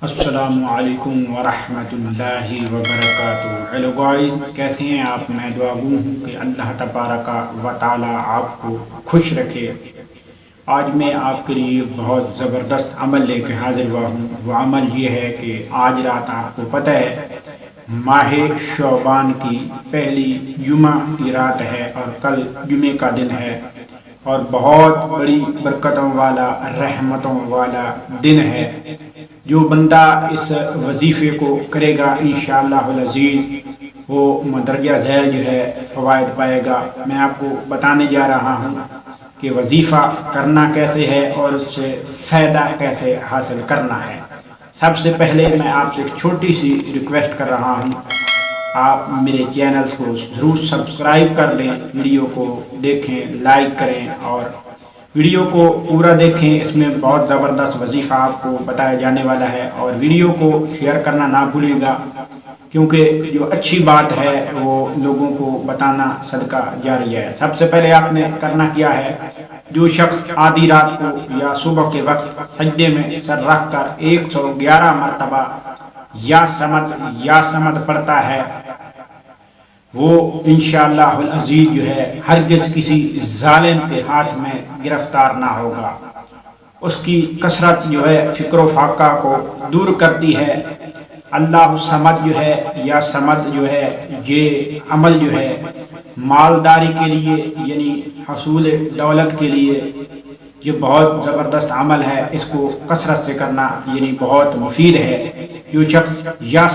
السلام علیکم ورحمۃ اللہ وبرکاتہ۔ ہیلو گائز، کیسے ہیں آپ؟ میں دعا گو ہوں کہ اللہ تبارک و تعالی آپ کو خوش رکھے۔ آج میں آپ کے لیے بہت زبردست عمل لے کے حاضر ہوا ہوں۔ وہ عمل یہ ہے کہ آج رات آپ کو پتہ ہے ماہ شعبان کی پہلی جمعہ کی رات ہے اور کل جمعے کا دن ہے اور بہت بڑی برکتوں والا رحمتوں والا دن ہے۔ جو بندہ اس وظیفے کو کرے گا انشاءاللہ العزیز وہ مندرجہ ذیل جو ہے فوائد پائے گا۔ میں آپ کو بتانے جا رہا ہوں کہ وظیفہ کرنا کیسے ہے اور اس سے فائدہ کیسے حاصل کرنا ہے۔ سب سے پہلے میں آپ سے ایک چھوٹی سی ریکویسٹ کر رہا ہوں، آپ میرے چینل کو ضرور سبسکرائب کر لیں، ویڈیو کو دیکھیں، لائک کریں اور ویڈیو کو پورا دیکھیں۔ اس میں بہت زبردست وظیفہ آپ کو بتایا جانے والا ہے اور ویڈیو کو شیئر کرنا نہ بھولیں گا، کیونکہ جو اچھی بات ہے وہ لوگوں کو بتانا صدقہ جاریہ ہے۔ سب سے پہلے آپ نے کرنا کیا ہے، جو شخص آدھی رات کو یا صبح کے وقت سجدے میں سر رکھ کر 111 مرتبہ یا سمد پڑھتا ہے وہ انشاءاللہ العزیز جو ہے ہرگز کسی ظالم کے ہاتھ میں گرفتار نہ ہوگا۔ اس کی کثرت جو ہے فکر و فاقہ کو دور کرتی ہے۔ اللہ الصمد جو ہے یا سمد جو ہے یہ عمل جو ہے مالداری کے لیے یعنی حصول دولت کے لیے یہ بہت زبردست عمل ہے۔ اس کو کثرت سے کرنا یعنی بہت مفید ہے۔ جو شخص یا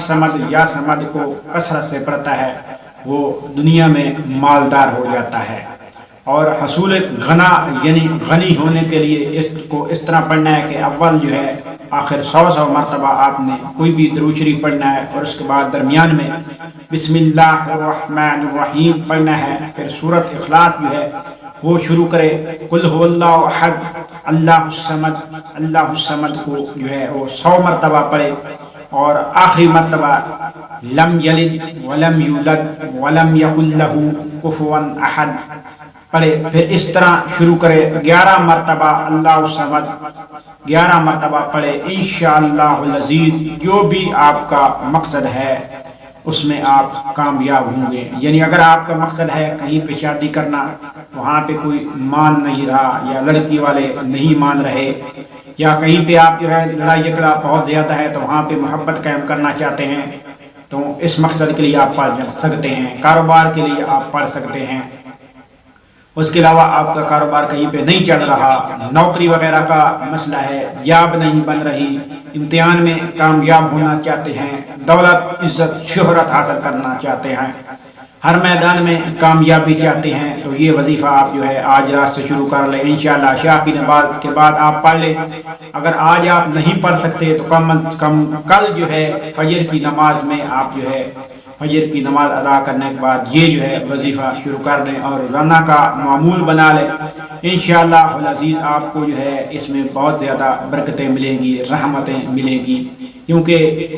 سمد کو کثرت سے پڑھتا ہے وہ دنیا میں مالدار ہو جاتا ہے۔ اور حصول غنا یعنی غنی ہونے کے لیے اس کو اس طرح پڑھنا ہے کہ اول جو ہے آخر 100 مرتبہ آپ نے کوئی بھی درود شریف پڑھنا ہے اور اس کے بعد درمیان میں بسم اللہ الرحمن الرحیم پڑھنا ہے۔ پھر سورۃ اخلاص جو ہے وہ شروع کرے، قل هو اللہ احد اللہ الصمد کو جو ہے وہ 100 مرتبہ پڑھے اور آخری مرتبہ لم یلد ولم یولد ولم یکن لہ کفوا احد پڑھے۔ پھر اس طرح شروع کرے 11 مرتبہ اللہ الصمد 11 مرتبہ پڑھے۔ انشاءاللہ العزیز جو بھی آپ کا مقصد ہے اس میں آپ کامیاب ہوں گے۔ یعنی اگر آپ کا مقصد ہے کہیں پہ شادی کرنا، وہاں پہ کوئی مان نہیں رہا یا لڑکی والے نہیں مان رہے، یا کہیں پہ آپ جو ہے لڑائی جھگڑا بہت زیادہ ہے تو وہاں پہ محبت قائم کرنا چاہتے ہیں، تو اس مقصد کے لیے آپ پڑھ سکتے ہیں۔ کاروبار کے لیے آپ پڑھ سکتے ہیں۔ اس کے علاوہ آپ کا کاروبار کہیں پہ نہیں چل رہا، نوکری وغیرہ کا مسئلہ ہے، جاب نہیں بن رہی، امتحان میں کامیاب ہونا چاہتے ہیں، دولت عزت شہرت حاصل کرنا چاہتے ہیں، ہر میدان میں کامیابی چاہتے ہیں، تو یہ وظیفہ آپ جو ہے آج رات سے شروع کر لیں۔ انشاءاللہ عشاء کی نماز کے بعد آپ پڑھ لیں۔ اگر آج آپ نہیں پڑھ سکتے تو کم از کم کل جو ہے فجر کی نماز میں آپ جو ہے فجر کی نماز ادا کرنے کے بعد یہ جو ہے وظیفہ شروع کر دیں اور روزانہ کا معمول بنا لیں۔ انشاءاللہ العزیز آپ کو جو ہے اس میں بہت زیادہ برکتیں ملیں گی، رحمتیں ملیں گی، کیونکہ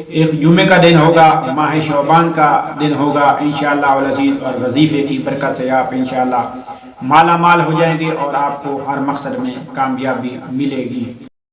ایک جمعے کا دن ہوگا، ماہ شعبان کا دن ہوگا انشاءاللہ العزیز، اور وظیفے کی برکت سے آپ انشاءاللہ مالا مال ہو جائیں گے اور آپ کو ہر مقصد میں کامیابی ملے گی۔